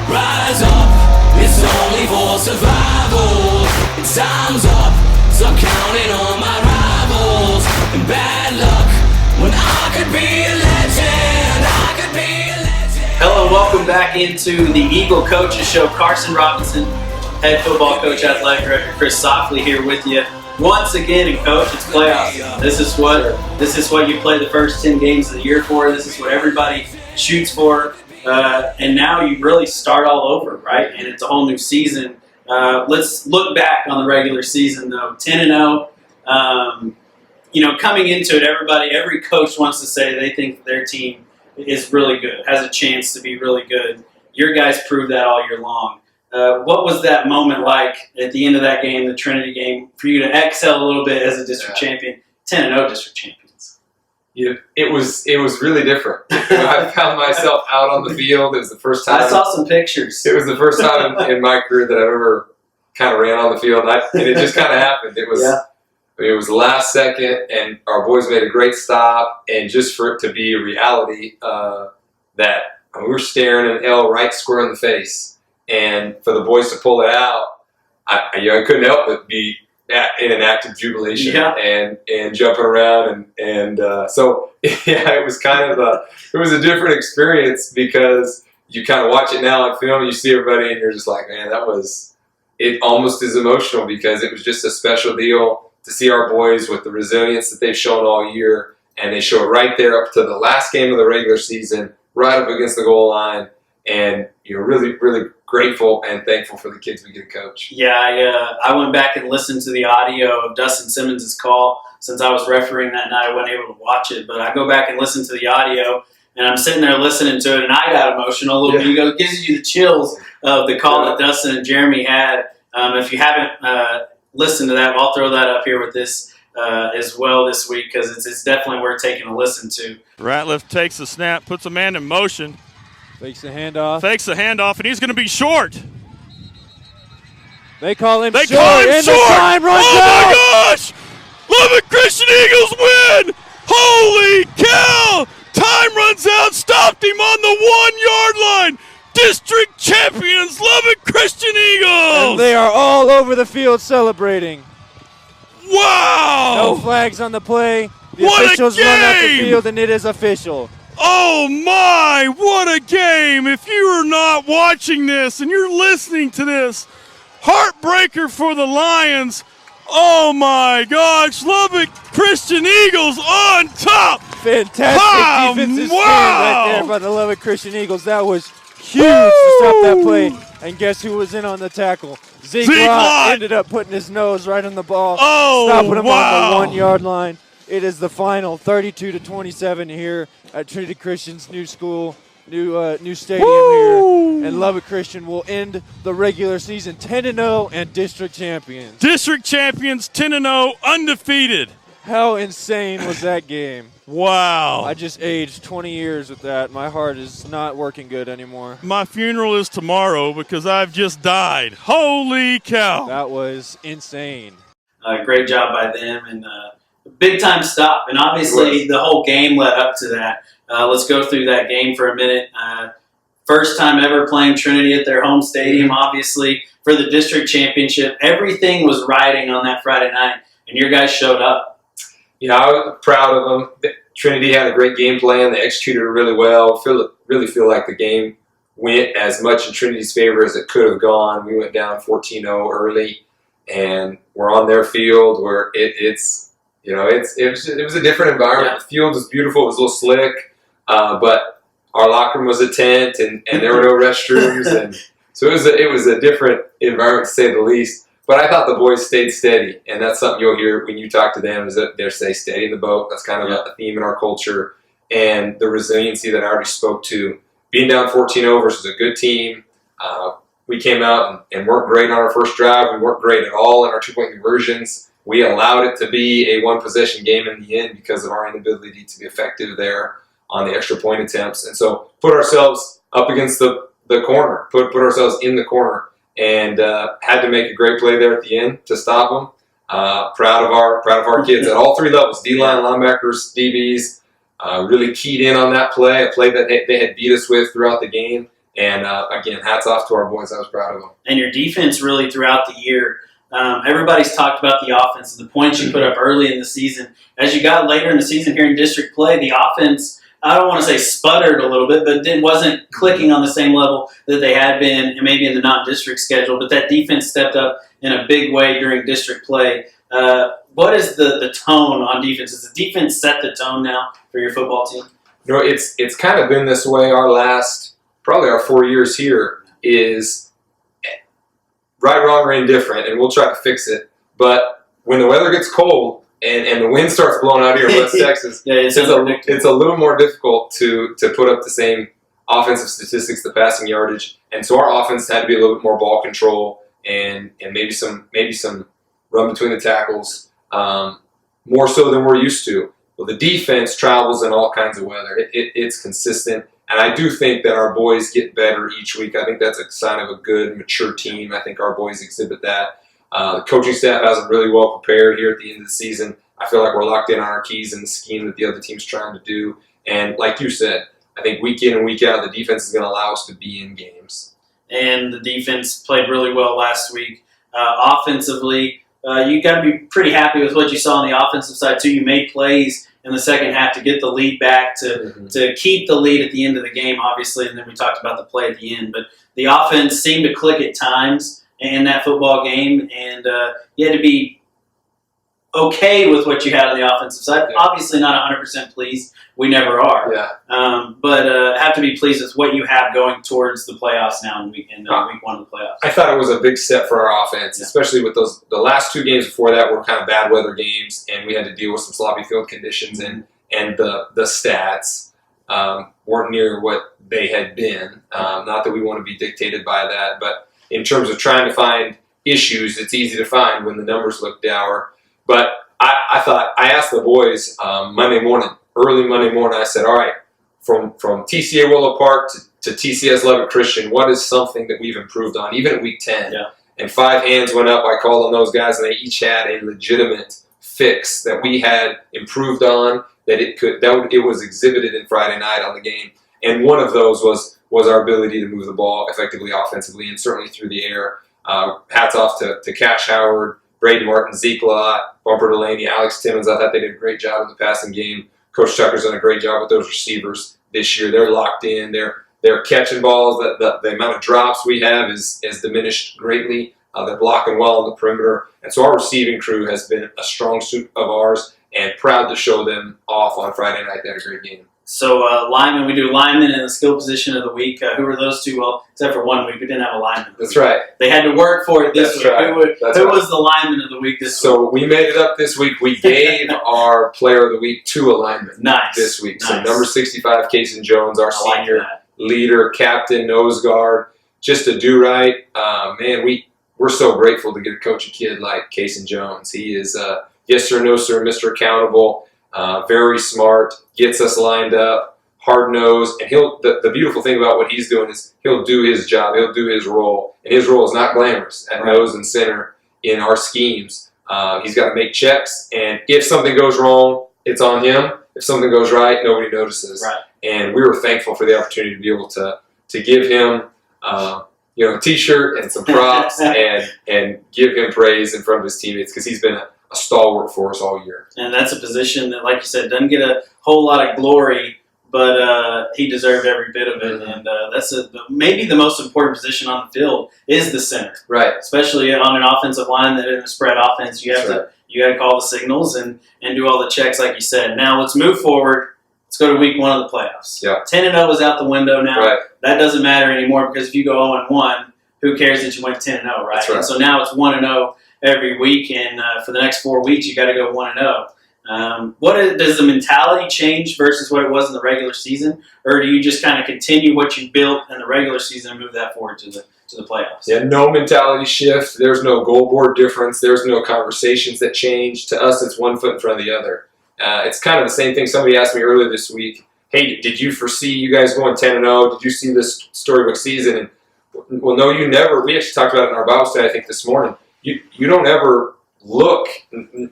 Rise up, it's only for survival. Time's up, so I'm counting on my rivals. And bad luck, when I could be a legend, I could be a legend. Hello, welcome back into the Eagle Coaches Show. Carson Robinson, head football coach, athletic director Chris Softley here with you once again. And coach, it's playoffs. This is what you play the first 10 games of the year for. This is what everybody shoots for. And now you really start all over, right? And it's a whole new season. Let's look back on the regular season, though. 10-0. Coming into it, every coach wants to say they think their team is really good, has a chance to be really good. Your guys proved that all year long. What was that moment like at the end of that game, the Trinity game, for you to excel a little bit as a district champion, 10-0 district champions? It was really different. I found myself out on the field. It was the first time. I saw some pictures. It was the first time in my career that I've ever kind of ran on the field, and it just kind of happened. It was it was the last second, and our boys made a great stop, and just for it to be a reality that we were staring an L right square in the face, and for the boys to pull it out, I couldn't help but be in an act of jubilation and jumping around so it was kind of a different experience, because you kind of watch it now on film and you see everybody and you're just like, man, that was it almost as emotional, because it was just a special deal to see our boys with the resilience that they've shown all year, and they show it right there up to the last game of the regular season, right up against the goal line, and really, really grateful and thankful for the kids we get to coach. Yeah, I went back and listened to the audio of Dustin Simmons' call. Since I was refereeing that night, I wasn't able to watch it, but I go back and listen to the audio, and I'm sitting there listening to it, and I got emotional a little bit. It gives you the chills of the call that Dustin and Jeremy had. If you haven't listened to that, I'll throw that up here with this as well this week, because it's definitely worth taking a listen to. Ratliff takes the snap, puts a man in motion. Fakes the handoff, and he's going to be short. They call him short. The time runs out. Oh, my gosh! Lubbock Christian Eagles win! Holy cow! Time runs out. Stopped him on the 1 yard line. District champions, Lubbock Christian Eagles! And they are all over the field celebrating. Wow! No flags on the play. The officials run out the field, and it is official. Oh my, what a game! If you are not watching this and you're listening to this, heartbreaker for the Lions. Oh my gosh, Lubbock Christian Eagles on top! Fantastic defensive stand right there by the Lubbock Christian Eagles. That was huge to stop that play. And guess who was in on the tackle? Zeke Lott ended up putting his nose right on the ball, stopping him on the 1 yard line. It is the final, 32-27 here at Trinity Christian's new school, new stadium here. And Lubbock Christian will end the regular season 10-0 and district champions. District champions, 10-0, undefeated. How insane was that game? Wow. I just aged 20 years with that. My heart is not working good anymore. My funeral is tomorrow because I've just died. Holy cow. That was insane. Great job by them, and big time stop, and obviously the whole game led up to that. Let's go through that game for a minute. First time ever playing Trinity at their home stadium, obviously, for the district championship. Everything was riding on that Friday night, and your guys showed up. Yeah, I was proud of them. Trinity had a great game plan. They executed it really well. Really feel like the game went as much in Trinity's favor as it could have gone. We went down 14-0 early, and we're on their field where it was a different environment. The field was beautiful. It was a little slick, but our locker room was a tent, and there were no restrooms, and so it was a different environment to say the least. But I thought the boys stayed steady, and that's something you'll hear when you talk to them, is that they stay steady in the boat. That's kind of a theme in our culture, and the resiliency that I already spoke to. Being down 14-0 versus a good team, we came out and weren't great on our first drive. We weren't great at all in our two-point conversions. We allowed it to be a one-possession game in the end because of our inability to be effective there on the extra point attempts. And so put ourselves up against the corner, put ourselves in the corner. and had to make a great play there at the end to stop them. Proud of our kids at all three levels: D-line, linebackers, DBs. Really keyed in on that play, a play that they had beat us with throughout the game. And again, hats off to our boys. I was proud of them. And your defense really throughout the year. Everybody's talked about the offense and the points you put up early in the season. As you got later in the season here in district play, the offense, I don't want to say sputtered a little bit, but it wasn't clicking on the same level that they had been and maybe in the non-district schedule. But that defense stepped up in a big way during district play. What is the tone on defense? Does the defense set the tone now for your football team? You know, it's kind of been this way probably our 4 years here is right, wrong, or indifferent, and we'll try to fix it. But when the weather gets cold and the wind starts blowing out here in West Texas, it's a little more difficult to put up the same offensive statistics, the passing yardage. And so our offense had to be a little bit more ball control and maybe some run between the tackles, more so than we're used to. Well, the defense travels in all kinds of weather. It's consistent. And I do think that our boys get better each week. I think that's a sign of a good, mature team. I think our boys exhibit that. The coaching staff has them really well prepared here at the end of the season. I feel like we're locked in on our keys and the scheme that the other team's trying to do. And like you said, I think week in and week out, the defense is going to allow us to be in games. And the defense played really well last week. Offensively, you got to be pretty happy with what you saw on the offensive side, too. You made plays in the second half to get the lead back, to keep the lead at the end of the game, obviously, and then we talked about the play at the end. But the offense seemed to click at times in that football game, and you had to be okay with what you had on the offensive side. Yeah. Obviously not 100% pleased. We never are. Yeah. But have to be pleased with what you have going towards the playoffs now in week one of the playoffs. I thought it was a big step for our offense, especially with the last two games before that were kind of bad weather games, and we had to deal with some sloppy field conditions, and the stats weren't near what they had been. Not that we want to be dictated by that, but in terms of trying to find issues, it's easy to find when the numbers look dour. But I asked the boys early Monday morning, I said, all right, from TCA Willow Park to TCS Lubbock Christian, what is something that we've improved on, even at week 10? Yeah. And 5 hands went up. I called on those guys, and they each had a legitimate fix that we had improved on, that it was exhibited in Friday night on the game. And one of those was our ability to move the ball effectively offensively and certainly through the air. Hats off to Cash Howard, Brady Martin, Zeke Lott, Bumper Delaney, Alex Timmons. I thought they did a great job in the passing game. Coach Tucker's done a great job with those receivers this year. They're locked in. They're catching balls. The amount of drops we have is diminished greatly. They're blocking well on the perimeter. And so our receiving crew has been a strong suit of ours, and proud to show them off on Friday night. They had a great game. So linemen, we do linemen in the skill position of the week. Who were those two? Well, except for 1 week, we didn't have a lineman. That's right. They had to work for it this week. Right. Who was the lineman of the week this week? So we made it up this week. We gave our player of the week to a lineman this week. Nice. So number 65, Kason Jones, our senior leader, captain, nose guard, just a do-right. Man, we're so grateful to get to coach a kid like Kason Jones. He is yes sir, no sir, Mr. Accountable, very smart, gets us lined up, hard-nosed, and the beautiful thing about what he's doing is he'll do his job, he'll do his role, and his role is not glamorous at nose and center in our schemes. He's got to make checks, and if something goes wrong, it's on him. If something goes right, nobody notices. Right. And we were thankful for the opportunity to be able to give him a T-shirt and some props and give him praise in front of his teammates, because he's been a stalwart for us all year. And that's a position that, like you said, doesn't get a whole lot of glory, but he deserved every bit of it. And that's maybe the most important position on the field is the center. Right. Especially on an offensive line that in a spread offense, you got to call the signals and do all the checks, like you said. Now let's move forward. Let's go to week 1 of the playoffs. Yeah. 10-0 is out the window now. Right. That doesn't matter anymore, because if you go 0-1, who cares that you went 10-0, right? That's right. And so now it's 1-0 every week, and for the next 4 weeks, you got to go 1-0. Does the mentality change versus what it was in the regular season, or do you just kind of continue what you built in the regular season and move that forward to the playoffs? Yeah, no mentality shift. There's no goal board difference. There's no conversations that change. To us, it's one foot in front of the other. It's kind of the same thing. Somebody asked me earlier this week, hey, did you foresee you guys going 10-0? Did you see this storybook season? And Well, no, you never. We actually talked about it in our Bible study, I think, this morning. You don't ever look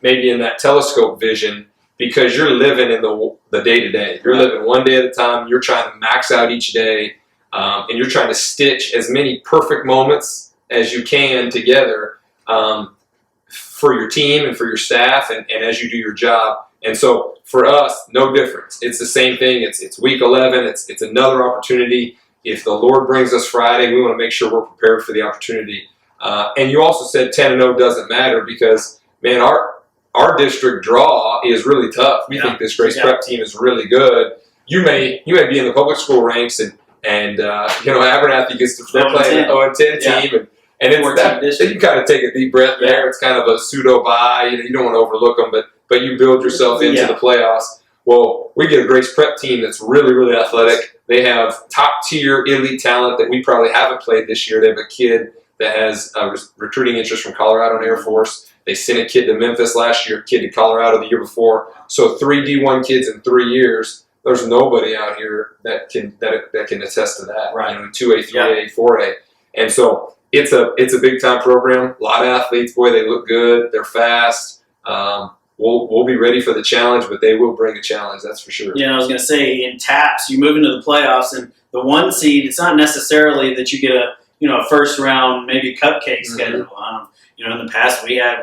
maybe in that telescope vision because you're living in the day-to-day. You're living one day at a time. You're trying to max out each day, and you're trying to stitch as many perfect moments as you can together for your team and for your staff and as you do your job. And so for us, no difference. It's the same thing. It's week 11. It's another opportunity. If the Lord brings us Friday, we want to make sure we're prepared for the opportunity. And you also said 10-0 doesn't matter because, man, our district draw is really tough. We think this Grace Prep team is really good. You may be in the public school ranks and Abernathy they're playing an 0-10 team and it's that you kind of take a deep breath there. It's kind of a pseudo bye. You don't want to overlook them, but you build yourself into the playoffs. Well, we get a Grace Prep team that's really, really athletic. They have top-tier elite talent that we probably haven't played this year. They have a kid that has recruiting interest from Colorado and Air Force. They sent a kid to Memphis last year, a kid to Colorado the year before. So 3 D1 kids in 3 years. There's nobody out here that can attest to that. Right. 2A, 3A, 4A. And so it's a big-time program. A lot of athletes. Boy, they look good. They're fast. We'll be ready for the challenge, but they will bring a challenge, that's for sure. Yeah, I was going to say, in TAPS, you move into the playoffs, and the 1 seed, it's not necessarily that you get a first round, maybe cupcake schedule. In the past, we had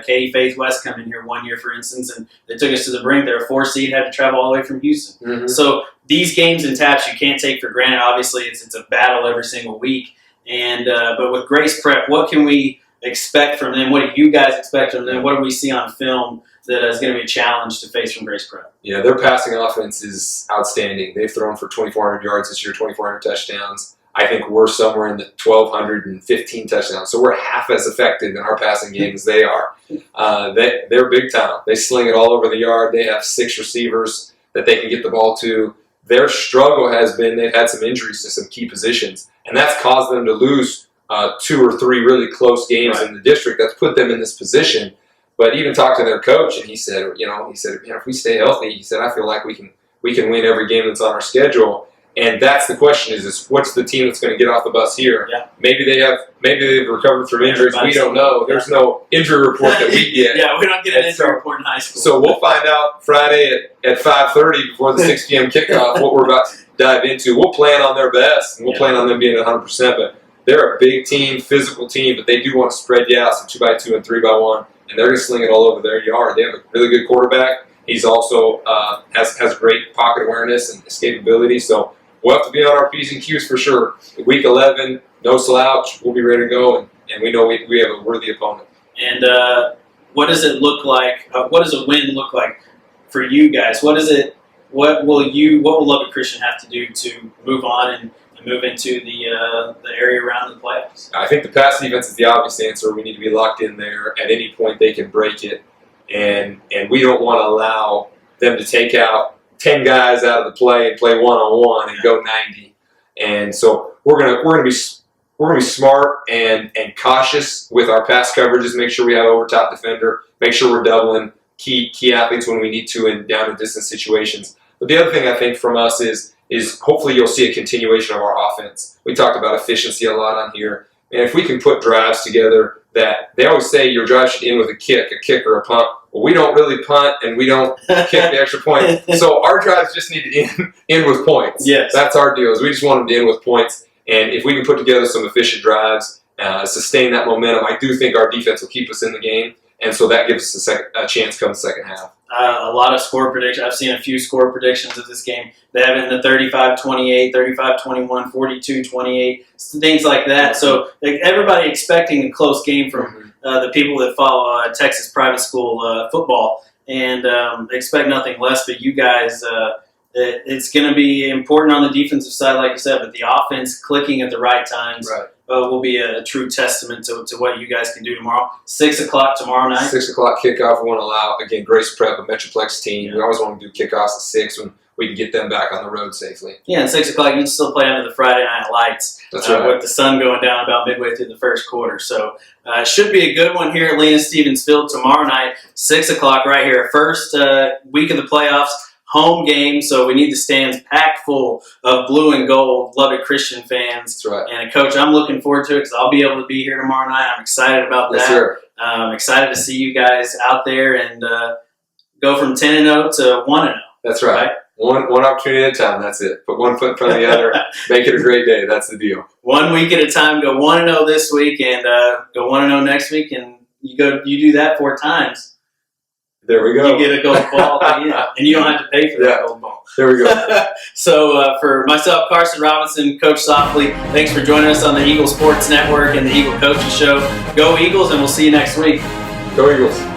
Katie Faith West come in here 1 year, for instance, and they took us to the brink. They're a 4 seed, had to travel all the way from Houston. Mm-hmm. So these games in TAPS you can't take for granted. Obviously, it's a battle every single week. And but with Grace Prep, what can we expect from them? What do you guys expect from them? What do we see on film that is going to be a challenge to face from Grace Prep? Yeah, their passing offense is outstanding. They've thrown for 2,400 yards this year, 2,400 touchdowns. I think we're somewhere in the 1,215 touchdowns. So we're half as effective in our passing game as they are. They're big time. They sling it all over the yard. They have 6 receivers that they can get the ball to. Their struggle has been they've had some injuries to some key positions, and that's caused them to lose 2 or 3 really close games in the district. That's put them in this position. But even talked to their coach, and he said, if we stay healthy, he said, I feel like we can win every game that's on our schedule. And that's the question: is what's the team that's going to get off the bus here? Yeah. Maybe they've recovered from injuries. We don't know. There's no injury report that we get. We don't get an injury report in high school. So we'll find out Friday at 5:30 before the 6 p.m. kickoff what we're about to dive into. We'll plan on their best, and we'll plan on them being 100%. But they're a big team, physical team, but they do want to spread you out some 2x2 and 3x1, and they're going to sling it all over their yard. They have a really good quarterback. He's also has great pocket awareness and escapability. So we'll have to be on our P's and Q's for sure. Week 11, no slouch. We'll be ready to go, and we know we have a worthy opponent. And what does it look like? What does a win look like for you guys? What will Lubbock Christian have to do to move on and move into the area around the playoffs? I think the pass defense is the obvious answer. We need to be locked in there. At any point, they can break it, and we don't want to allow them to take out 10 guys out of the play and play one-on-one and go 90. And so we're gonna be smart and cautious with our pass coverages. Make sure we have over top defender. Make sure we're doubling key athletes when we need to in down and distance situations. But the other thing I think from us is hopefully you'll see a continuation of our offense. We talked about efficiency a lot on here. And if we can put drives together that they always say your drive should end with a kick or a punt. Well, we don't really punt and we don't kick the extra point. So our drives just need to end with points. Yes. That's our deal. Is we just want them to end with points. And if we can put together some efficient drives, sustain that momentum, I do think our defense will keep us in the game. And so that gives us a chance come the second half. A lot of score predictions. I've seen a few score predictions of this game. They have it in the 35-28, 35-21, 42-28, things like that. So everybody expecting a close game from the people that follow Texas private school football, and expect nothing less. But you guys, it's going to be important on the defensive side, like you said, but the offense clicking at the right times. Right. Will be a true testament to what you guys can do tomorrow. 6 o'clock tomorrow night. 6 o'clock kickoff. We want to allow, again, Grace Prep, a Metroplex team. We always want to do kickoffs at 6 when we can get them back on the road safely. Yeah, and 6 o'clock, you can still play under the Friday night lights. That's right. With the sun going down about midway through the first quarter. So it should be a good one here at Lena Stephens Field tomorrow night, 6 o'clock right here. First week of the playoffs. home game, so we need the stands packed full of blue and gold Lubbock Christian fans. That's right. And Coach, I'm looking forward to it because I'll be able to be here tomorrow night. I'm excited about that. Yes, sir. I'm excited to see you guys out there and go from 10-0 to 1-0. That's right. One opportunity at a time. That's it. Put one foot in front of the other. Make it a great day. That's the deal. 1 week at a time. Go 1-0 this week and go 1-0 next week, and you do that 4 times. There we go. You get a gold ball at the end, and you don't have to pay for that gold ball. There we go. So for myself, Carson Robinson, Coach Softley, thanks for joining us on the Eagle Sports Network and the Eagle Coaches Show. Go Eagles, and we'll see you next week. Go Eagles.